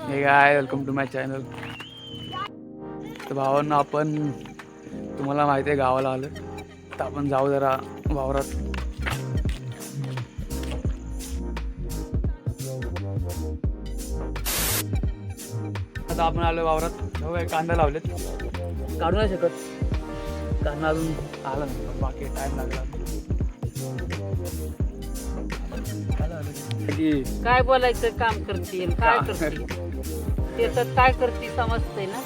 हे काय, welcome to my channel. तर भावांना, आपण तुम्हाला माहिती आहे गावाला आलो, तर आपण जाऊ जरा वावरात. आता आपण आलो वावरात. काय कांदा लावलेत, काढू नाही शकत कारण अजून आला नाही, बाकी टाइम लागला. काय बोलायचं काम करतील, काय करतील त्याच्यात, काय करते समजतंय ना.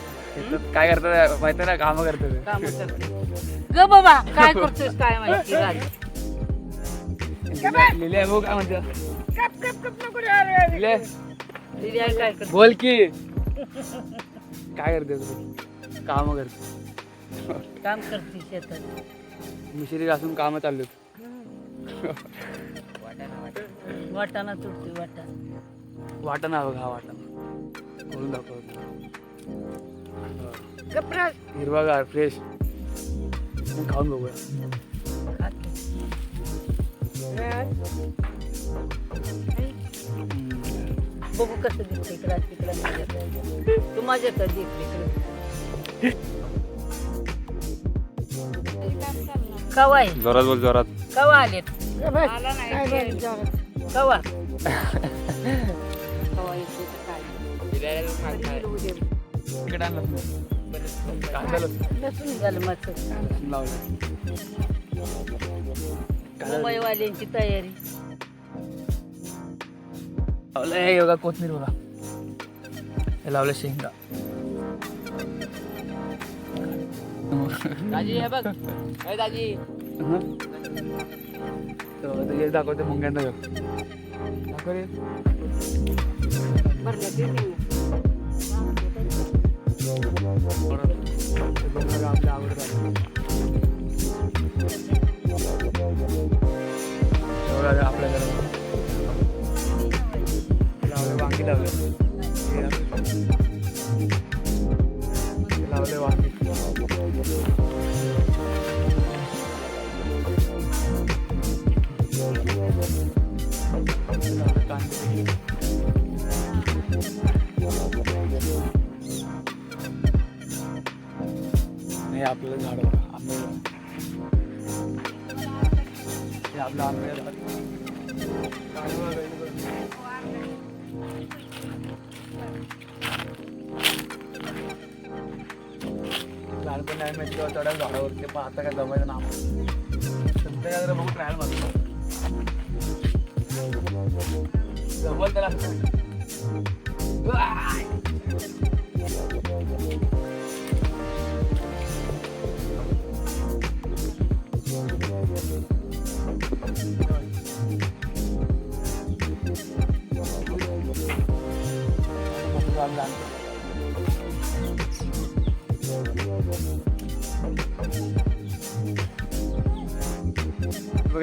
काय करतात माहिती ना, काम करतात. काम करते ग बाबा, काय करतोय काय माहिती. लिहिले भाऊ काय म्हणते, काय करते, बोल की काय करते तू. काम करते, काम करते शेतात. मिश्री घासून काम चालू. वाटाणा तुटते, वाटाणा. वाटाणा बघ, हा वाटाणा करून दाखवतो. हिरवागार फ्रेश, खाऊन बघूया. बघू कसं दिसतं इकडं तिकडं. तू माझ्याकडे इकडे. कवा आहे, जोरात बोल, जोरात. कवा आलेत, कवा इकडे आणलं कांदा लसूण झालं माझं. लावलं. मुंबईवाल्यांची तयारी. लावलं हे बघा, कोथमीर बघा, हे लावलं शेंगा. दाजी हे बघ, दाजी हे दाखवते मुंग्यांना दाखव रे. आपल्या आवडत आपल्या घरात लावले वांगी, लावले वांगी. हे आपलं झाड बघा, आंबे. हे आपलं आंबे झाड. लहानपणी आम्ही तेव्हा चढायला झाडावरती, पण आता काय जमायचं ना. सध्या काय बघू, ट्रायल मारतो. जमल त्याला. बघा,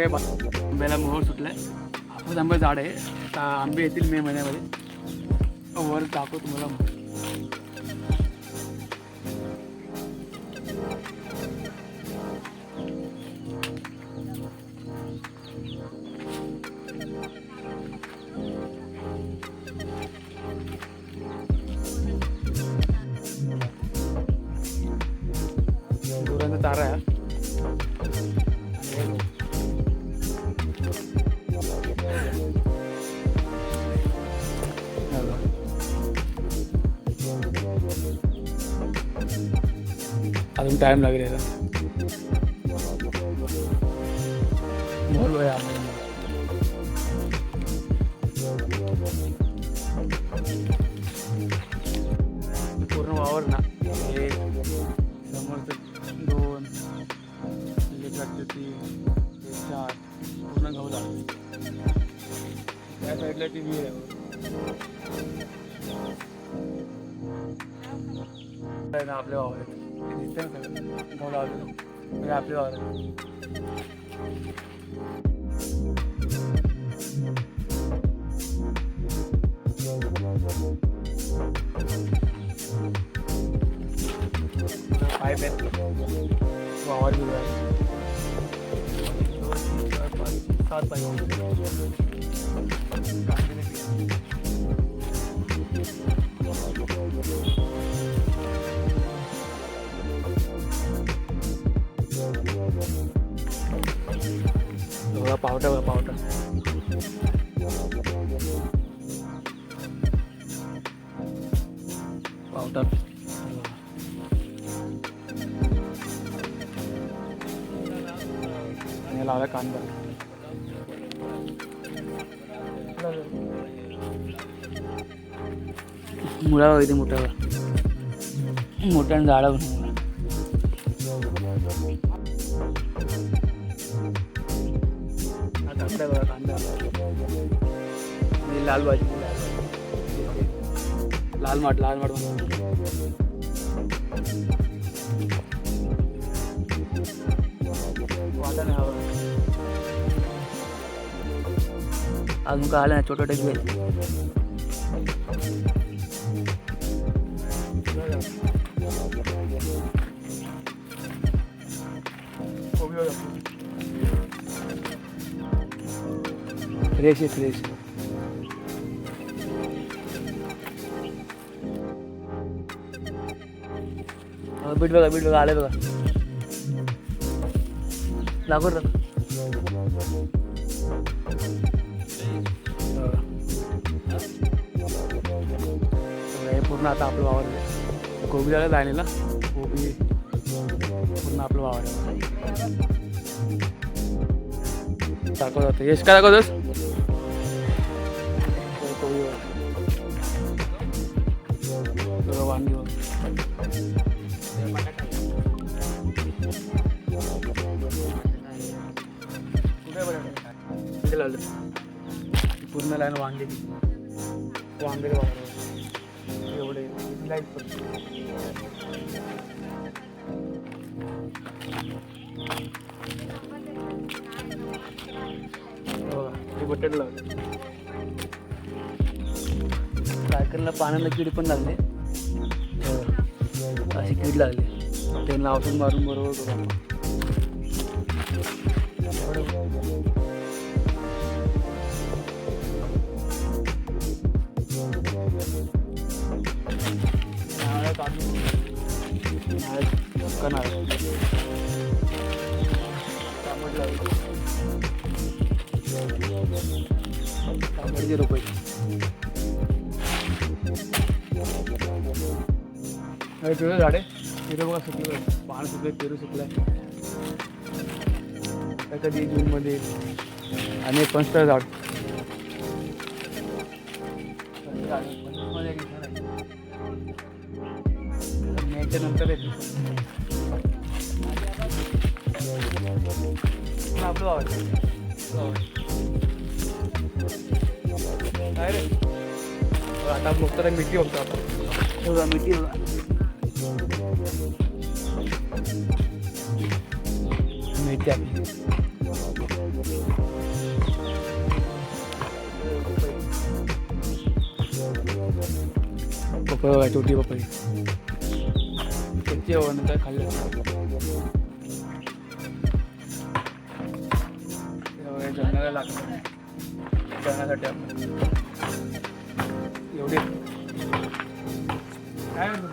आंब्याला मोहर सुटलाय. हापूस आंबे झाड आहे. आता आंबे येतील मे महिन्यामध्ये. वर दाखव तुम्हाला. गुरांचा चारा आहे. अजून टाइम लागेल याला. बोलूया आपण. पूर्ण वावर ना, एक समोरचं 2, लेकराचं 3, 4 पूर्ण गहू लागले. त्या साईडला टी व्ही आहे. आपल्या वावर आहे, दिसतंय ना सगळं गहू लावलेलं. म्हणजे आपल्या वावर आहे. पाईप आहेत, वावर गेलो आहे. 2, 3, 4, 5, 7 पाईप. पावटा बघा पावटा. पावटा आणि लावला कांदा. मुळा बघा इथे मोठा मोठ्या झाडा बनवला. कांदा बघा कांदा आणि लाल भाजी लाल माठ वाटा नाही हवा. अजून काय आलं ना छोटे घेईल. फ्रेश आहे फ्रेश. बीट बघा आलं बघा. लागू हे पूर्ण आता आपलं वावर आहे. कोबी झालं जायला कोबी पूर्ण आपलं वावर आहे. दाखवत होतं यश काय दाखवतोस. वांगी पूर्ण लाईन वांगे एवढे लाईट बटाटे लावले. सायकलला पाण्याला कीड पण लागले. अशी कीड लागली त्यांना औषध मारून बरोबर करू. रुपये पेरू झाडे पेरू बघा सुकले. पान सुकले पेरू सुकलाय. कधी जूनमध्ये आणि पंचतर झाड मेच्या नंतर येते आपलं आवडतं काय रे. आता बघतो तर मिठी बघतो आपण. बघा मिठी बघा. मेथी आपली पपई बघा छोटी पपई कच्ची नंतर खाल्लं. जंगलाला लागतं करण्यासाठी आपण एवढे काय म्हणतो